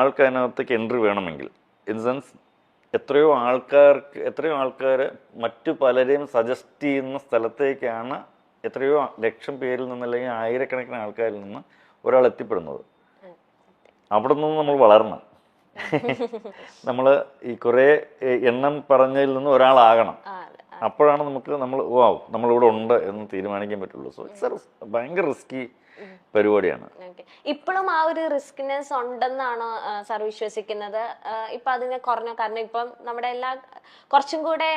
ആൾക്ക് അതിനകത്തേക്ക് എൻട്രി വേണമെങ്കിൽ ഇൻ സെൻസ് എത്രയോ ആൾക്കാർ മറ്റു പലരെയും സജസ്റ്റ് ചെയ്യുന്ന സ്ഥലത്തേക്കാണ് എത്രയോ ലക്ഷം പേരിൽ നിന്ന് അല്ലെങ്കിൽ ആയിരക്കണക്കിന് ആൾക്കാരിൽ നിന്ന് ഒരാൾ എത്തിപ്പെടുന്നത്. അവിടെ നിന്ന് നമ്മൾ വളരണം. നമ്മൾ ഈ കുറേ എണ്ണം പറഞ്ഞതിൽ നിന്ന് ഒരാളാകണം. അപ്പോഴാണ് നമ്മളിവിടെ ഉണ്ട് എന്ന് തീരുമാനിക്കാൻ പറ്റുള്ളൂ. സോ ഇറ്റ്സ് ഭയങ്കര റിസ്കി പരിപാടിയാണ്. ഇപ്പോഴും ആ ഒരു റിസ്കിനെസ് ഉണ്ടെന്നാണോ സാർ വിശ്വസിക്കുന്നത്? ഇപ്പൊ അതിനെ കുറഞ്ഞ കാരണം ഇപ്പം നമ്മുടെ കുറച്ചും കൂടെ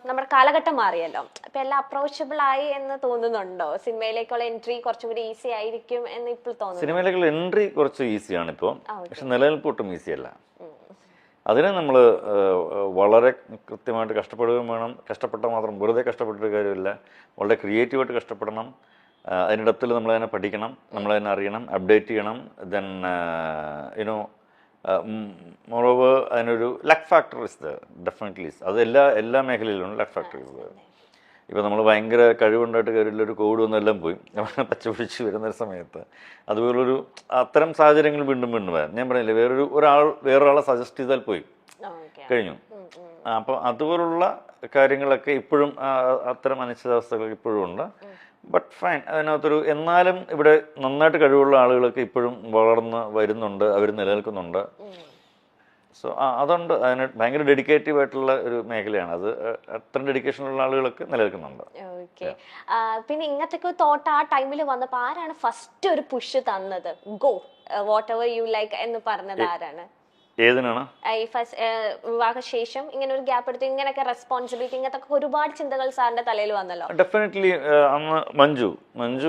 നമ്മുടെ കാലഘട്ടം മാറിയല്ലോ. ഇപ്പൊ എല്ലാം അപ്രോച്ചബിൾ ആയി എന്ന് തോന്നുന്നുണ്ടോ? സിനിമയിലേക്കുള്ള എൻട്രി കുറച്ചും കൂടി ഈസി ആയിരിക്കും എന്ന് ഇപ്പോൾ തോന്നുന്നു. സിനിമയിലേക്കുള്ള എൻട്രി കുറച്ച് ഈസിയാണ് ഇപ്പോൾ, പക്ഷെ നിലനിൽപ്പ് ഒട്ടും ഈസി അല്ല. അതിനെ നമ്മൾ വളരെ കൃത്യമായിട്ട് കഷ്ടപ്പെടുകയും വേണം. കഷ്ടപ്പെട്ടാൽ മാത്രം വെറുതെ കഷ്ടപ്പെട്ടൊരു കാര്യമില്ല. വളരെ ക്രിയേറ്റീവായിട്ട് കഷ്ടപ്പെടണം. അതിൻ്റെ ഡെപ്തിൽ നമ്മളതിനെ പഠിക്കണം, നമ്മളതിനെ അറിയണം, അപ്ഡേറ്റ് ചെയ്യണം. ദെൻ മോറോവർ അതിനൊരു ലക്ക് ഫാക്ടർ ഇസ് ഡെഫിനറ്റ്ലി. അത് എല്ലാ മേഖലയിലും ലക്ക് ഫാക്ടർ ഇസ്. ഇപ്പോൾ നമ്മൾ ഭയങ്കര കഴിവുണ്ടായിട്ട് കാര്യമില്ല, ഒരു കോവിഡ് ഒന്നെല്ലാം പോയി നമ്മൾ പച്ചപിടിച്ച് വരുന്നൊരു സമയത്ത് അതുപോലൊരു അത്തരം സാഹചര്യങ്ങൾ വീണ്ടും വരാം. ഞാൻ പറഞ്ഞില്ലേ, വേറൊരാളെ സജസ്റ്റ് ചെയ്താൽ പോയി കഴിഞ്ഞു. അപ്പോൾ അതുപോലുള്ള കാര്യങ്ങളൊക്കെ ഇപ്പോഴും അത്തരം അനിശ്ചിതാവസ്ഥകൾ ഇപ്പോഴും ഉണ്ട്. ബട്ട് ഫൈൻ, അതിനകത്തൊരു എന്നാലും ഇവിടെ നന്നായിട്ട് കഴിവുള്ള ആളുകളൊക്കെ ഇപ്പോഴും വളർന്ന് വരുന്നുണ്ട്, അവർ നിലനിൽക്കുന്നുണ്ട്. സോ അതുകൊണ്ട് അതിന് ഭയങ്കര ഡെഡിക്കേറ്റീവ് ആയിട്ടുള്ള ഒരു മേഖലയാണ് അത്. അത്ര ഡെഡിക്കേഷനുള്ള ആളുകളൊക്കെ നിലനിൽക്കുന്നുണ്ട്. പിന്നെ ഇങ്ങനത്തെ തോട്ട് ആ ടൈമിൽ വന്നപ്പോ ആരാണ് ഫസ്റ്റ് ഒരു പുഷ് തന്നത്? Go what ever you like എന്ന് പറഞ്ഞത് ആരാണ്? ഏതിനാണ്? വിവാഹശേഷം ഇങ്ങനെ ഒരു ഗ്യാപ്പ് എടുത്ത് ഇങ്ങനെയൊക്കെ റെസ്പോൺസിബിലിറ്റി ഇങ്ങനത്തെ ഒരുപാട് ചിന്തകൾ സാറിന്റെ തലയിൽ വന്നല്ലോ. ഡെഫിനറ്റ്ലി അന്ന് മഞ്ജു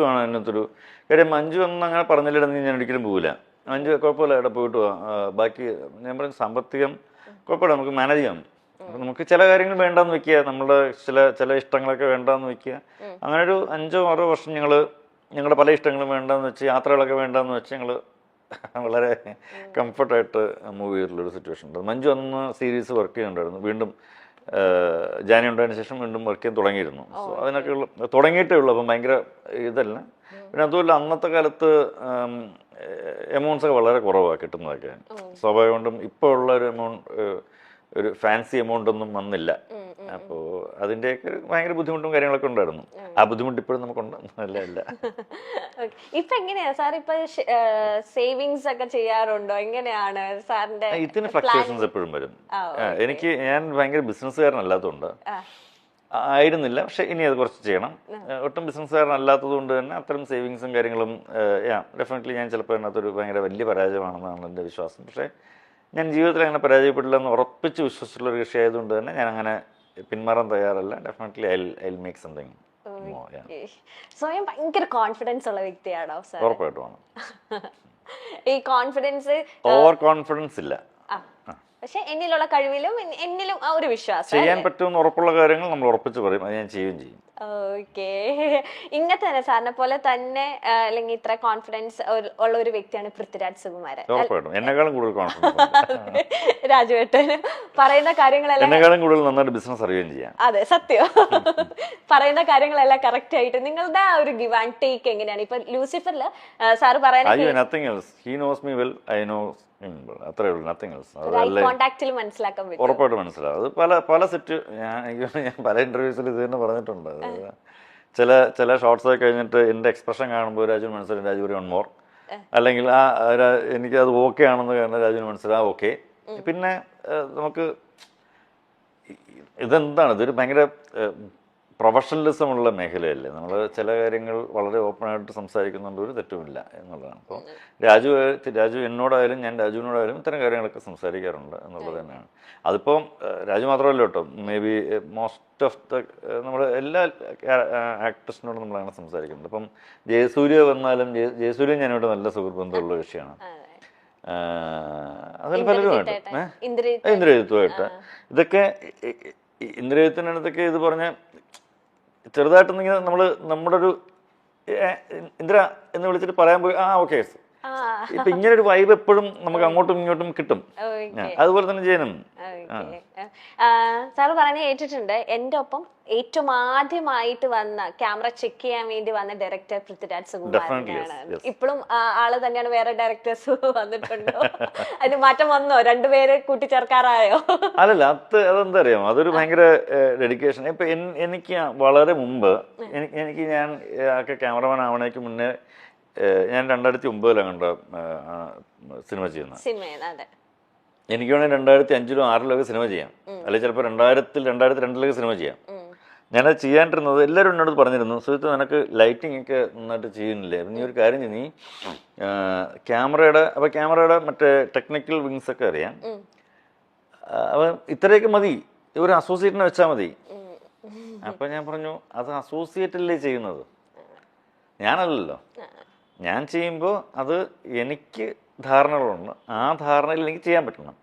ആണ് അതിനകത്തൊരു കാര്യം. മഞ്ജു ഒന്നും അങ്ങനെ പറഞ്ഞില്ലെന്ന് ഞാൻ ഒരിക്കലും പോകില്ല. മഞ്ജു കുഴപ്പമില്ല, ഇവിടെ പോയിട്ട് പോവാം, ബാക്കി ഞാൻ പറഞ്ഞ സാമ്പത്തികം കുഴപ്പമില്ല, നമുക്ക് മാനേജ് ചെയ്യാം. അപ്പം നമുക്ക് ചില കാര്യങ്ങൾ വേണ്ടാന്ന് വെക്കുക, നമ്മുടെ ചില ഇഷ്ടങ്ങളൊക്കെ വേണ്ടാന്ന് വെക്കുക. അങ്ങനെ ഒരു 5-6 വർഷം ഞങ്ങളുടെ പല ഇഷ്ടങ്ങളും വേണ്ടാന്ന് വെച്ച്, യാത്രകളൊക്കെ വേണ്ടാന്ന് വെച്ച് ഞങ്ങൾ വളരെ കംഫർട്ടായിട്ട് മൂവ് ചെയ്തിട്ടുള്ളൊരു സിറ്റുവേഷൻ ഉണ്ട്. മഞ്ജു അന്ന് സീരീസ് വർക്ക് ചെയ്യുന്നുണ്ടായിരുന്നു. വീണ്ടും ജാനി ഉണ്ടായതിനു ശേഷം വീണ്ടും വർക്ക് ചെയ്യാൻ തുടങ്ങിയിരുന്നു. സോ അതിനൊക്കെ തുടങ്ങിയിട്ടേ ഉള്ളൂ. അപ്പം ഭയങ്കര ഇതല്ല. പിന്നെ അതുപോലെ അന്നത്തെ കാലത്ത് എമൗണ്ട്സ് ഒക്കെ വളരെ കുറവാണ് കിട്ടുന്നതൊക്കെ. സ്വാഭാവികം കൊണ്ടും ഇപ്പോൾ ഉള്ള ഒരു ഫാൻസി എമൗണ്ട് ഒന്നും വന്നില്ല. അപ്പോൾ അതിൻ്റെയൊക്കെ ഭയങ്കര ബുദ്ധിമുട്ടും കാര്യങ്ങളൊക്കെ ഉണ്ടായിരുന്നു. ആ ബുദ്ധിമുട്ട് ഇപ്പോഴും നമുക്കുണ്ട്. അല്ല ഇപ്പൊ എങ്ങനെയാ സാർ ഇപ്പൊ സേവിങ്സ് ഒക്കെ ചെയ്യാറുണ്ടോ? എങ്ങനെയാണ് സാറിന്റെ? ഇതിന് ഫ്ലക്ച്വേഷൻസ് എപ്പോഴും വരും. ഞാൻ ഭയങ്കര ബിസിനസ്സുകാരനല്ലാത്തതുകൊണ്ട് ആയിരുന്നില്ല, പക്ഷെ ഇനി അത് കുറച്ച് ചെയ്യണം. ഒട്ടും ബിസിനസ്സുകാരനല്ലാത്തത് കൊണ്ട് തന്നെ അത്തരം സേവിങ്സും കാര്യങ്ങളും ഡെഫിനറ്റ്ലി ഞാൻ ചിലപ്പോൾ അതിനകത്തൊരു ഭയങ്കര വലിയ പരാജയമാണെന്നാണ് എൻ്റെ വിശ്വാസം. പക്ഷേ ഞാൻ ജീവിതത്തിൽ അങ്ങനെ പരാജയപ്പെടില്ല എന്ന് ഉറപ്പിച്ച് വിശ്വസിച്ചുള്ള ഒരു കൃഷി ആയതുകൊണ്ട് തന്നെ ഞാൻ അങ്ങനെ പിന്മാറാൻ തയ്യാറല്ല. Definitely I make something. സ്വയം ഭയങ്കര കോൺഫിഡൻസ് ഉള്ള വ്യക്തിയാണോ സാർ? ഉറപ്പായിട്ടുമാണ്. ഈ കോൺഫിഡൻസ് ഓവർ കോൺഫിഡൻസ് ഇല്ല, പക്ഷെ എന്നിലുള്ള കഴിവിലും എന്നിലും ആ ഒരു വിശ്വാസം ചെയ്യാൻ പറ്റുമെന്ന് ഉറപ്പുള്ള കാര്യങ്ങൾ നമ്മൾ ഉറപ്പിച്ച് പറയും, അത് ഞാൻ ചെയ്യുകയും ചെയ്യും. ഓക്കെ. ഇങ്ങനത്തെ തന്നെ സാറിനെ പോലെ തന്നെ അല്ലെങ്കിൽ ഇത്ര കോൺഫിഡൻസ് ഉള്ള ഒരു വ്യക്തിയാണ് പൃഥ്വിരാജ് സുകുമാരൻ. ഉറപ്പായിട്ടും എന്നെക്കാളും കൂടുതൽ കോൺഫിഡൻസ് രാജുവേട്ടന് പറയുന്ന കാര്യങ്ങളെല്ലാം എന്നെക്കാളും കൂടുതൽ നന്നായിട്ട് ബിസിനസ് അറിയുകയും ചെയ്യാം. അതെ, സത്യം. പറയുന്ന കാര്യങ്ങളെല്ലാം കറക്റ്റ് ആയിട്ട് നിങ്ങളുടെ ആ ഒരു ഗിവ് ആൻഡ് ടേക്ക് എങ്ങനെയാണ്? ഇപ്പൊ ലൂസിഫറിൽ സാറ് പറയുന്നത് അത്രേ ഉള്ളൂ, നത്തിങ് എൽസ്. ഉറപ്പായിട്ട് മനസ്സിലാവും. അത് പല സെറ്റ് ഞാൻ പല ഇന്റർവ്യൂസിൽ ഇത് തന്നെ പറഞ്ഞിട്ടുണ്ട്. ചില ഷോർട്സ് ഒക്കെ കഴിഞ്ഞിട്ട് എൻ്റെ എക്സ്പ്രഷൻ കാണുമ്പോൾ രാജുവിന് മനസ്സിലാവും രാജു ഒരു മോർ, അല്ലെങ്കിൽ എനിക്ക് അത് ഓക്കെ ആണെന്ന് കാരണം രാജുവിന് മനസ്സിലാവും ഓക്കെ. പിന്നെ നമുക്ക് ഇതെന്താണ്, ഇതൊരു ഭയങ്കര പ്രൊഫഷണലിസം ഉള്ള മേഖലയല്ലേ. നമ്മൾ ചില കാര്യങ്ങൾ വളരെ ഓപ്പണായിട്ട് സംസാരിക്കുന്നുണ്ട്, ഒരു തെറ്റുമില്ല എന്നുള്ളതാണ്. അപ്പോൾ രാജു എന്നോടായാലും ഞാൻ രാജുവിനോടായാലും ഇത്തരം കാര്യങ്ങളൊക്കെ സംസാരിക്കാറുണ്ട് എന്നുള്ളത് തന്നെയാണ്. അതിപ്പോൾ രാജു മാത്രമല്ല കേട്ടോ, മേ ബി മോസ്റ്റ് ഓഫ് നമ്മുടെ എല്ലാ ആക്ടേഴ്സിനോടും നമ്മളങ്ങനെ സംസാരിക്കുന്നുണ്ട്. ഇപ്പം ജയസൂര്യ വന്നാലും ജയസൂര്യ ഞാനോട് നല്ല സുഹൃത്ത് ബന്ധമുള്ള വിഷയമാണ്. അതിൽ പലരുമായിട്ട് ഇന്ദ്രജിത്തുമായിട്ട് ഇതൊക്കെ ഇന്ദ്രജിത്തിനടുത്തൊക്കെ ഇത് പറഞ്ഞ ചെറുതായിട്ടൊന്നിങ്ങനെ നമ്മുടെ ഒരു ഇന്ദ്ര എന്ന് വിളിച്ചിട്ട് പറയാൻ പോയി ഓക്കെ ഇപ്പൊ ഇങ്ങനെ ഒരു വൈബ് എപ്പോഴും നമുക്ക് അങ്ങോട്ടും ഇങ്ങോട്ടും കിട്ടും. അതുപോലെ തന്നെ ജയനും. സാറ് പറഞ്ഞ കേട്ടിട്ടുണ്ട്. എന്റെ ഒപ്പം ഏറ്റവും ആദ്യമായിട്ട് വന്ന ക്യാമറ ചെക്ക് ചെയ്യാൻ വേണ്ടി വന്ന ഡയറക്ടർ പൃഥ്വിരാജ് സുകുമാരനാണ്. ഇപ്പോഴും ആള് തന്നെയാണ്. വേറെ ഡയറക്ടേഴ്സ് വന്നിട്ടുണ്ടോ? അതിന് മാറ്റം വന്നോ? രണ്ടുപേരെ കൂട്ടിച്ചേർക്കാറായോ? അല്ലല്ല, അതെന്താ അറിയാമോ, അതൊരു ഭയങ്കര ഡെഡിക്കേഷൻ. ഇപ്പൊ എനിക്ക് വളരെ മുമ്പ് എനിക്ക് ഞാൻ ക്യാമറമാൻ ആവണേക്ക് മുന്നേ ഞാൻ 2009 കണ്ട സിനിമ ചെയ്യുന്നത്. എനിക്ക് വേണമെങ്കിൽ 2005-ലോ 2006-ലോ സിനിമ ചെയ്യാം, അല്ലെങ്കിൽ ചിലപ്പോൾ 2002-ലൊക്കെ സിനിമ ചെയ്യാം. ഞാനത് ചെയ്യാണ്ടിരുന്നത് എല്ലാവരും എന്നോട് പറഞ്ഞിരുന്നു, സുഹൃത്ത് നിനക്ക് ലൈറ്റിംഗ് ഒക്കെ നന്നായിട്ട് ചെയ്യുന്നില്ലേ, നീ ഒരു കാര്യം ചെയ്യും, നീ ക്യാമറയുടെ മറ്റേ ടെക്നിക്കൽ വിങ്സ് ഒക്കെ അറിയാം, അപ്പം ഇത്രയൊക്കെ മതി, ഒരു അസോസിയേറ്റിനെ വെച്ചാൽ മതി. അപ്പം ഞാൻ പറഞ്ഞു, അത് അസോസിയേറ്റല്ലേ ചെയ്യുന്നത്, ഞാനല്ലല്ലോ. ഞാൻ ചെയ്യുമ്പോൾ അത് എനിക്ക് ധാരണകളുണ്ട്, ആ ധാരണയിൽ എനിക്ക് ചെയ്യാൻ പറ്റണം.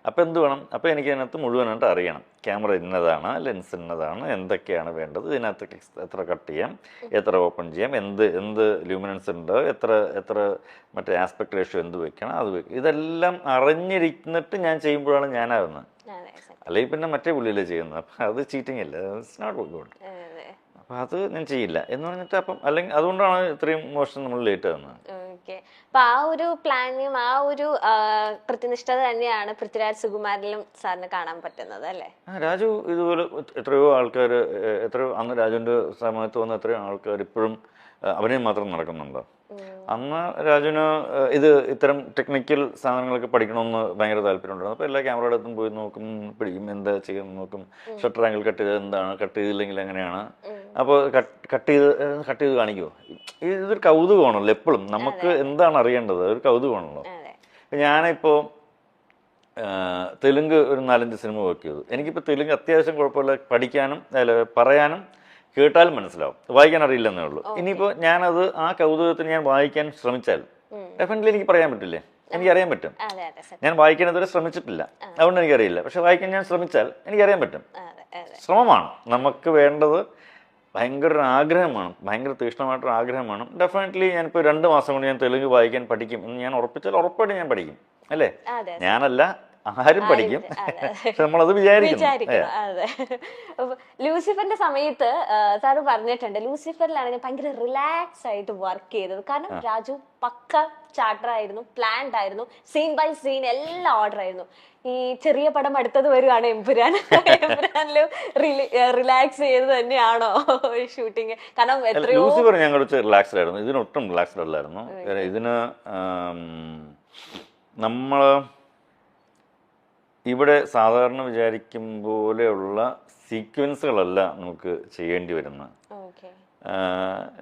അപ്പോൾ എന്ത് വേണം, അപ്പോൾ എനിക്ക് അതിനകത്ത് മുഴുവനായിട്ട് അറിയണം. ക്യാമറ ഇന്നതാണ്, ലെൻസ് ഇന്നതാണ്, എന്തൊക്കെയാണ് വേണ്ടത്, ഇതിനകത്ത് എത്ര കട്ട് ചെയ്യാം, എത്ര ഓപ്പൺ ചെയ്യാം, എന്ത് ലൂമിനൻസ് ഉണ്ട്, എത്ര മറ്റേ ആസ്പെക്ട് റേഷ്യോ എന്ത് വെക്കണം, അത് വെക്കണം, ഇതെല്ലാം അറിഞ്ഞിരിക്കുന്നിട്ട് ഞാൻ ചെയ്യുമ്പോഴാണ് ഞാനാകുന്നത്. അല്ലെങ്കിൽ പിന്നെ മറ്റേ പുള്ളിയിലേ ചെയ്യുന്നത്. അപ്പം അത് ചീറ്റിംഗ് അല്ല, ഇറ്റ്സ് നോട്ട് ഗുഡ്. അപ്പം അത് ഞാൻ ചെയ്യില്ല എന്ന് പറഞ്ഞിട്ട് അപ്പം അല്ലെങ്കിൽ അതുകൊണ്ടാണ് ഇത്രയും മോശം നമ്മൾ ലേറ്റ് ആകുന്നത്. അപ്പൊ ആ ഒരു പ്ലാനും ആ ഒരു കൃത്യനിഷ്ഠത തന്നെയാണ് പൃഥ്വിരാജ് സുകുമാരനിലും സാറിന് കാണാൻ പറ്റുന്നത് അല്ലേ? രാജു ഇതുപോലെ എത്രയോ ആൾക്കാർ, അന്ന് രാജുവിന്റെ സമയത്ത് വന്ന എത്രയോ ആൾക്കാർ ഇപ്പോഴും അഭിനയം മാത്രം നടക്കുന്നുണ്ടോ? അന്ന് രാജുവിന് ഇത്തരം ടെക്നിക്കൽ സാധനങ്ങളൊക്കെ പഠിക്കണമെന്ന് ഭയങ്കര താല്പര്യമുണ്ടായിരുന്നു. അപ്പോൾ എല്ലാ ക്യാമറയുടെ അടുത്തും പോയി നോക്കും, പിടിക്കും, എന്താ ചെയ്യുന്നത് നോക്കും, ഷട്ടർ ആംഗിൾ കട്ട് ചെയ്തത് എന്താണ്, കട്ട് ചെയ്തില്ലെങ്കിൽ എങ്ങനെയാണ്, അപ്പോൾ കട്ട് ചെയ്ത് കാണിക്കുമോ. ഇതൊരു കൗതുകമാണല്ലോ എപ്പോഴും, നമുക്ക് എന്താണ് അറിയേണ്ടത്, ഒരു കൗതുകമാണല്ലോ. ഞാനിപ്പോൾ തെലുങ്ക് ഒരു 4-5 സിനിമ വർക്ക് ചെയ്തു. എനിക്കിപ്പോൾ തെലുങ്ക് അത്യാവശ്യം കുഴപ്പമില്ല, പഠിക്കാനും പറയാനും കേട്ടാലും മനസ്സിലാവും, വായിക്കാൻ അറിയില്ലെന്നേ ഉള്ളൂ. ഇനിയിപ്പോൾ ഞാനത് ആ കൗതുകത്തിന് ഞാൻ വായിക്കാൻ ശ്രമിച്ചാൽ ഡെഫിനറ്റ്ലി എനിക്ക് പറയാൻ പറ്റില്ലേ, എനിക്കറിയാൻ പറ്റും. ഞാൻ വായിക്കാൻ ഇതുവരെ ശ്രമിച്ചിട്ടില്ല, അതുകൊണ്ട് എനിക്കറിയില്ല. പക്ഷെ വായിക്കാൻ ഞാൻ ശ്രമിച്ചാൽ എനിക്കറിയാൻ പറ്റും. ശ്രമമാണ് നമുക്ക് വേണ്ടത്, ഭയങ്കര ഒരു ആഗ്രഹമാണ്, ഭയങ്കര തീക്ഷ്ണമായിട്ടൊരു ആഗ്രഹമാണ്. ഡെഫിനറ്റ്ലി ഞാനിപ്പോൾ 2 മാസം കൊണ്ട് ഞാൻ തെലുങ്ക് വായിക്കാൻ പഠിക്കും എന്ന് ഞാൻ ഉറപ്പിച്ചാൽ ഉറപ്പായിട്ട് ഞാൻ പഠിക്കും അല്ലേ? ഞാനല്ല, ആരും പഠിക്കും. നമ്മളത് വിചാരിക്കണം. ലൂസിഫറിന്റെ സമയത്ത് സാറ് പറഞ്ഞിട്ടുണ്ട്, ലൂസിഫറിലാണ് ഞാൻ ഭയങ്കര റിലാക്സ് ആയിട്ട് വർക്ക് ചെയ്തത്. കാരണം രാജു പക്ക ചാർട്ടർ ആയിരുന്നു, പ്ലാൻഡ് ആയിരുന്നു, സീൻ ബൈ സീൻ എല്ലാം ഓർഡർ ആയിരുന്നു. ഈ ചെറിയ പടം അടുത്തത് വരുവാണ് എമ്പുരാൻ, എമ്പുരാനിലും റിലാക്സ് ചെയ്ത് തന്നെയാണോ ഷൂട്ടിങ്? കാരണം ലൂസിഫർ ഞാൻ കുറച്ച് റിലാക്സ്ഡ് ആയിരുന്നു, ഇതിനൊട്ടും റിലാക്സ്ഡ് അല്ലായിരുന്നു. ഇതിന് നമ്മൾ ഇവിടെ സാധാരണ വിചാരിക്കും പോലെയുള്ള സീക്വൻസുകളല്ല നമുക്ക് ചെയ്യേണ്ടി വരുന്നത്.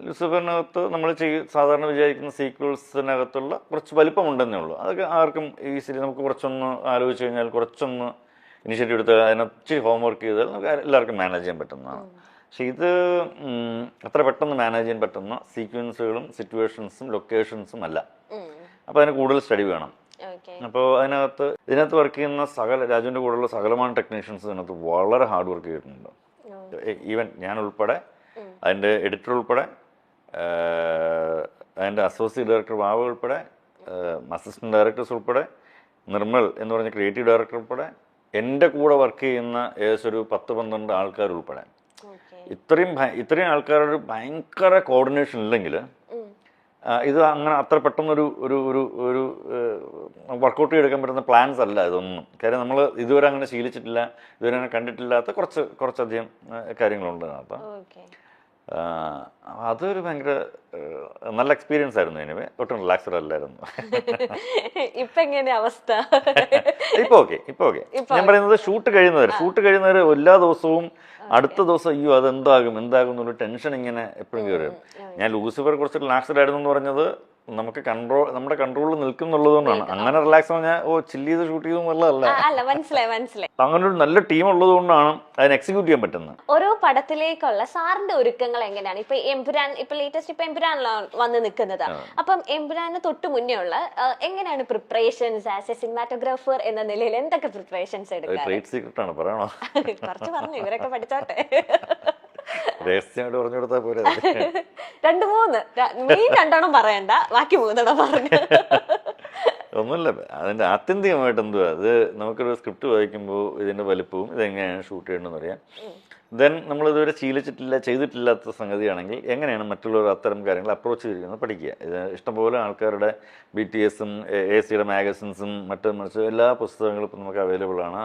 ലൂസിഫറിനകത്ത് നമ്മൾ സാധാരണ വിചാരിക്കുന്ന സീക്വൻസിനകത്തുള്ള കുറച്ച് വലിപ്പമുണ്ടെന്നേ ഉള്ളൂ. അതൊക്കെ ആർക്കും ഈസിലി നമുക്ക് കുറച്ചൊന്ന് ആലോചിച്ച് കഴിഞ്ഞാൽ, കുറച്ചൊന്ന് ഇനിഷ്യേറ്റീവ് എടുത്താൽ, അതിനൊത്തിരി ഹോംവർക്ക് ചെയ്താൽ നമുക്ക് എല്ലാവർക്കും മാനേജ് ചെയ്യാൻ പറ്റുന്നതാണ്. പക്ഷെ ഇത് അത്ര പെട്ടെന്ന് മാനേജ് ചെയ്യാൻ പറ്റുന്ന സീക്വൻസുകളും സിറ്റുവേഷൻസും ലൊക്കേഷൻസും അല്ല. അപ്പോൾ അതിന് കൂടുതൽ സ്റ്റഡി വേണം. അപ്പോൾ ഇതിനകത്ത് വർക്ക് ചെയ്യുന്ന രാജുവിൻ്റെ കൂടെയുള്ള സകലமான ടെക്നീഷ്യൻസ് ഇതിനകത്ത് വളരെ ഹാർഡ് വർക്ക് ചെയ്തിട്ടുണ്ട്. ഈവൻ ഞാൻ ഉൾപ്പെടെ, അതിൻ്റെ എഡിറ്റർ ഉൾപ്പെടെ, അതിൻ്റെ അസോസിയേറ്റ് ഡയറക്ടർ ബാബു ഉൾപ്പെടെ, അസിസ്റ്റന്റ് ഡയറക്ടേഴ്സ് ഉൾപ്പെടെ, നിർമ്മൽ എന്ന് പറഞ്ഞ ക്രിയേറ്റീവ് ഡയറക്ടർ ഉൾപ്പെടെ, എൻ്റെ കൂടെ വർക്ക് ചെയ്യുന്ന ഏകദേശം ഒരു 10-12 ആൾക്കാർ ഉൾപ്പെടെ, ഇത്രയും ആൾക്കാരുടെ ഭയങ്കര കോർഡിനേഷൻ ഇല്ലെങ്കിൽ ഇത് അങ്ങനെ അത്ര പെട്ടെന്നൊരു ഒരു ഒരു ഒരു വർക്കൗട്ട് ചെയ്തെടുക്കാൻ പറ്റുന്ന പ്ലാൻസ് അല്ല ഇതൊന്നും. കാര്യം നമ്മൾ ഇതുവരെ അങ്ങനെ ശീലിച്ചിട്ടില്ല, ഇതുവരെ അങ്ങനെ കണ്ടിട്ടില്ലാത്ത കുറച്ചധികം കാര്യങ്ങളുണ്ട് അതിനകത്ത്. അതൊരു ഭയങ്കര നല്ല എക്സ്പീരിയൻസ് ആയിരുന്നു. എനിവേ ഒട്ടും റിലാക്സ്ഡ് അല്ലായിരുന്നു. ഇപ്പൊ എങ്ങനെയാ അവസ്ഥ? ഇപ്പൊ ഓക്കെ. ഞാൻ പറയുന്നത് ഷൂട്ട് കഴിയുന്നവരെ എല്ലാ ദിവസവും അടുത്ത ദിവസം അയ്യോ അതെന്താകും എന്നുള്ള ടെൻഷൻ ഇങ്ങനെ എപ്പോഴും കയറി വരും. ഞാൻ ലൂസിഫർ കുറച്ച് റിലാക്സ്ഡ് ആയിരുന്നു എന്ന് പറഞ്ഞത് നമുക്ക് നമ്മുടെ കൺട്രോളിൽ നിൽക്കുന്നുള്ളതുകൊണ്ടാണ്. അങ്ങനെ റിലാക്സ് പറഞ്ഞാൽ ചില്ല് ചെയ്ത് ഷൂട്ട് ചെയ്തെന്നുള്ളതല്ല. അങ്ങനെ ഒരു നല്ല ടീം ഉള്ളത് കൊണ്ടാണ് അതിനെ എക്സിക്യൂട്ട് ചെയ്യാൻ പറ്റുന്നത്. ഓരോ പടത്തിലേക്കുള്ള സാറിന്റെ ഒരുക്കങ്ങൾ എങ്ങനെയാണ്? ഇപ്പൊ എമ്പുരാൻ, ഇപ്പൊ ലേറ്റസ്റ്റ് ഇപ്പൊ എമ്പുരാനിലാണ് വന്ന് നിൽക്കുന്നത്. അപ്പം എമ്പുരാന് തൊട്ട് മുന്നേ ഉള്ള എങ്ങനെയാണ് പ്രിപ്പറേഷൻസ് ആസ് എ സിനിമാറ്റോഗ്രാഫർ എന്ന നിലയിൽ എന്തൊക്കെ പ്രിപ്പറേഷൻസ് എടുക്കുക? ട്രേഡ് സീക്രട്ട് ആണ്, പറയണോ? കുറച്ച് പറഞ്ഞു, ഇവരൊക്കെ പഠിച്ചോട്ടെ. രഹസ്യമായിട്ട് പറഞ്ഞു കൊടുത്താൽ പോരെ. 2-3 മെയിൻ 2 പറയണ്ട, ബാക്കി 3 പറഞ്ഞു. ഒന്നുമില്ല, അതിൻ്റെ ആത്യന്തികമായിട്ട് എന്തുവാ, അത് നമുക്കൊരു സ്ക്രിപ്റ്റ് വായിക്കുമ്പോൾ ഇതിൻ്റെ വലിപ്പവും ഇതെങ്ങനെയാണ് ഷൂട്ട് ചെയ്യേണ്ടതെന്ന് അറിയാം. ദെൻ നമ്മളിതുവരെ ചെയ്തിട്ടില്ലാത്ത സംഗതിയാണെങ്കിൽ എങ്ങനെയാണ് മറ്റുള്ളവർ അത്തരം കാര്യങ്ങൾ അപ്രോച്ച് ചെയ്തിരിക്കുന്നത് പഠിക്കുക. ഇത് ഇഷ്ടംപോലെ ആൾക്കാരുടെ BTSും AC മാഗസിൻസും മറിച്ച് എല്ലാ പുസ്തകങ്ങളും ഇപ്പം നമുക്ക് അവൈലബിൾ ആണ്.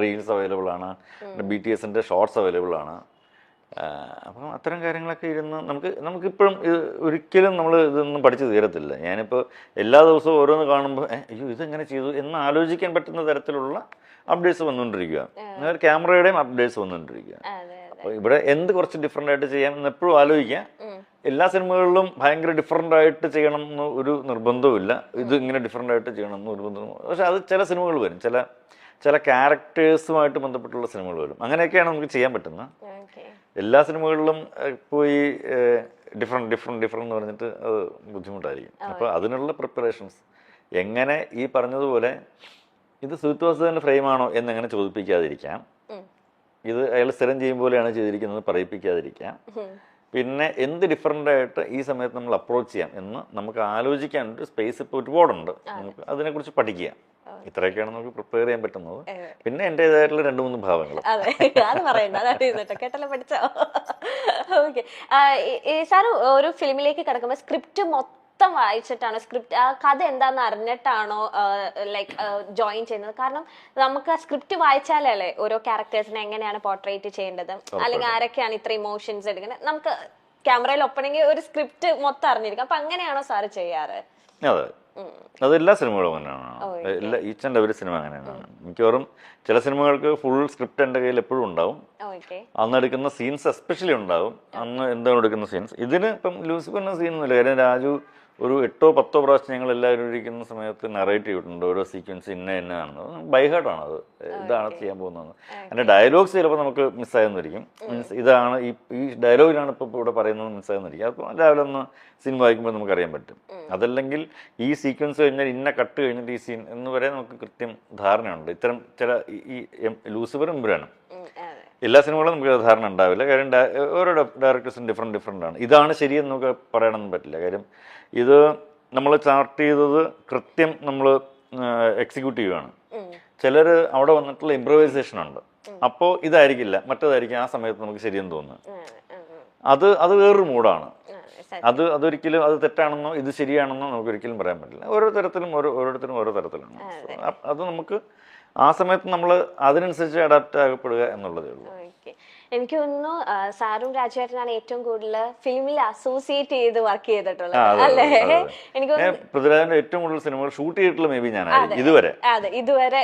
റീൽസ് അവൈലബിൾ ആണ്, BTSൻ്റെ ഷോർട്സ് അവൈലബിൾ ആണ്. അപ്പം അത്തരം കാര്യങ്ങളൊക്കെ ഇരുന്ന് നമുക്കിപ്പോഴും ഒരിക്കലും നമ്മൾ ഇതൊന്നും പഠിച്ചു തീരത്തില്ല. ഞാനിപ്പോൾ എല്ലാ ദിവസവും ഓരോന്ന് കാണുമ്പോൾ അയ്യോ ഇതെങ്ങനെ ചെയ്തു എന്ന് ആലോചിക്കാൻ പറ്റുന്ന തരത്തിലുള്ള അപ്ഡേറ്റ്സ് വന്നുകൊണ്ടിരിക്കുക. ക്യാമറയുടെയും അപ്ഡേറ്റ്സ് വന്നുകൊണ്ടിരിക്കുക. അപ്പോൾ ഇവിടെ എന്ത് കുറച്ച് ഡിഫറെൻ്റ് ആയിട്ട് ചെയ്യാം എന്ന് എപ്പോഴും ആലോചിക്കുക. എല്ലാ സിനിമകളിലും ഭയങ്കര ഡിഫറെൻ്റ് ആയിട്ട് ചെയ്യണം എന്ന് ഒരു നിർബന്ധവുമില്ല. ഇത് ഇങ്ങനെ ഡിഫറെൻ്റ് ആയിട്ട് ചെയ്യണം എന്ന് നിർബന്ധം. പക്ഷെ അത് ചില സിനിമകൾ വരും, ചില ക്യാരക്ടേഴ്സുമായിട്ട് ബന്ധപ്പെട്ടുള്ള സിനിമകൾ വരും. അങ്ങനെയൊക്കെയാണ് നമുക്ക് ചെയ്യാൻ പറ്റുന്നത്. എല്ലാ സിനിമകളിലും പോയി ഡിഫറെൻറ്റ് എന്ന് പറഞ്ഞിട്ട് അത് ബുദ്ധിമുട്ടായിരിക്കും. അപ്പോൾ അതിനുള്ള പ്രിപ്പറേഷൻസ് എങ്ങനെ ഈ പറഞ്ഞതുപോലെ ഇത് സുജിത് വാസുദേവൻ്റെ ഫ്രെയിമാണോ എന്നെങ്ങനെ ചോദിപ്പിക്കാതിരിക്കാം, ഇത് അയാൾ സ്ഥിരം ചെയ്യുമ്പോലെയാണ് ചെയ്തിരിക്കുന്നത് പറയിപ്പിക്കാതിരിക്കാം, പിന്നെ എന്ത് ഡിഫറെൻ്റ് ആയിട്ട് ഈ സമയത്ത് നമ്മൾ അപ്രോച്ച് ചെയ്യാം എന്ന് നമുക്ക് ആലോചിക്കാനൊരു സ്പേസ് ഇപ്പോൾ ഒരുപാടുണ്ട്. നമുക്ക് അതിനെക്കുറിച്ച് പഠിക്കുക. ഇത്രയൊക്കെയാണ് നമുക്ക് പ്രിപ്പയർ ചെയ്യാൻ പറ്റുന്നത്. പിന്നെ എൻ്റെതായിട്ടുള്ള 2-3 ഭാവങ്ങൾ. അതെ, അത് പറയണ്ട, അതാണ് കേട്ടല്ലോ, പഠിച്ചോ. ഓക്കെ സാർ, ഒരു ഫിലിമിലേക്ക് കിടക്കുമ്പോൾ സ്ക്രിപ്റ്റ് മൊത്തം വായിച്ചിട്ടാണോ, സ്ക്രിപ്റ്റ് ആ കഥ എന്താണെന്ന് അറിഞ്ഞിട്ടാണോ ലൈക്ക് ജോയിൻ ചെയ്യുന്നത്? കാരണം നമുക്ക് സ്ക്രിപ്റ്റ് വായിച്ചാലല്ലേ ഓരോ ക്യാരക്ടേഴ്സിനെ എങ്ങനെയാണ് പോർട്രേറ്റ് ചെയ്യേണ്ടത്, അല്ലെങ്കിൽ ആരൊക്കെയാണ് ഇത്ര ഇമോഷൻസ് എടുക്കുന്നത്, നമുക്ക് ക്യാമറയിൽ ഒപ്പണെങ്കിൽ ഒരു സ്ക്രിപ്റ്റ് മൊത്തം അറിഞ്ഞിരിക്കും. അപ്പൊ അങ്ങനെയാണോ സാറ് ചെയ്യാറ്? അതെ, അതെല്ലാ സിനിമകളും അങ്ങനെയാണ്. ഈച്ച് ആൻഡ് എവരി സിനിമ അങ്ങനെയാണ്. മിക്കവാറും ചില സിനിമകൾക്ക് ഫുൾ സ്ക്രിപ്റ്റ് എൻ്റെ കയ്യിൽ എപ്പോഴും ഉണ്ടാവും. അന്ന് എടുക്കുന്ന സീൻസ് എസ്പെഷ്യലി ഉണ്ടാവും. അന്ന് എന്താണ് എടുക്കുന്ന സീൻസ്. ഇതിന് ഇപ്പം ലൂസിഫറിന് സീനൊന്നുമില്ല. കാര്യം രാജു ഒരു 8-10 പ്രാവശ്യം ഞങ്ങൾ എല്ലാവരും ഇരിക്കുന്ന സമയത്ത് നറേറ്റ് ചെയ്തിട്ടുണ്ട് ഓരോ സീക്വൻസ് ഇന്നതാണെന്ന്. ബൈഹാർട്ടാണ് അത്, ഇതാണ് ചെയ്യാൻ പോകുന്നത്. അതിൻ്റെ ഡയലോഗ്സ് ചിലപ്പോൾ നമുക്ക് മിസ്സായെന്നിരിക്കും. മീൻസ് ഇതാണ് ഈ ഡയലോഗിലാണ് ഇപ്പോൾ ഇവിടെ പറയുന്നത് മിസ്സായെന്നിരിക്കും. അപ്പോൾ രാവിലെ ഒന്ന് സീൻ വായിക്കുമ്പോൾ നമുക്കറിയാൻ പറ്റും. അതല്ലെങ്കിൽ ഈ സീക്വൻസ് കഴിഞ്ഞാൽ ഇന്ന കട്ട് കഴിഞ്ഞിട്ട് ഈ സീൻ എന്ന് വരെ നമുക്ക് കൃത്യം ധാരണയുണ്ട്. ഇത്തരം ചില ഈ ലൂസിഫറും എമ്പുരാനും എല്ലാ സിനിമകളും നമുക്ക് ധാരണ ഉണ്ടാവില്ല. കാര്യം ഓരോ ഡയറക്ടേഴ്സും ഡിഫറെൻ്റ് ആണ്. ഇതാണ് ശരിയെന്ന് നമുക്ക് പറയണമെന്ന് പറ്റില്ല. കാര്യം ഇത് നമ്മൾ ചാർട്ട് ചെയ്തത് കൃത്യം നമ്മൾ എക്സിക്യൂട്ട് ചെയ്യുകയാണ്. ചിലർ അവിടെ വന്നിട്ടുള്ള ഇംപ്രവൈസേഷൻ ഉണ്ട്. അപ്പോൾ ഇതായിരിക്കില്ല, മറ്റേതായിരിക്കും ആ സമയത്ത് നമുക്ക് ശരിയെന്ന് തോന്നുന്നു. അത് വേറൊരു മൂഡാണ്. അതൊരിക്കലും അത് തെറ്റാണെന്നോ ഇത് ശരിയാണെന്നോ നമുക്ക് ഒരിക്കലും പറയാൻ പറ്റില്ല. ഓരോരുത്തരും ഓരോ തരത്തിലാണ്. അത് നമുക്ക് ആ സമയത്ത് നമ്മൾ അതിനനുസരിച്ച് അഡാപ്റ്റ് ആകപ്പെടുക എന്നുള്ളതേ ഉള്ളൂ. എനിക്ക് തോന്നുന്നു സാറും രാജുവേട്ടനാണ് ഏറ്റവും കൂടുതൽ ഫിലിമിൽ അസോസിയേറ്റ് ചെയ്ത് വർക്ക് ചെയ്തിട്ടുള്ളത് അല്ലേ? എനിക്ക് പൃഥ്വിരാജിന്റെ ഏറ്റവും കൂടുതൽ സിനിമകൾ ഷൂട്ട് ചെയ്തിട്ടുള്ള മേ ബി ഞാനാണ് ഇതുവരെ. അതെ, ഇതുവരെ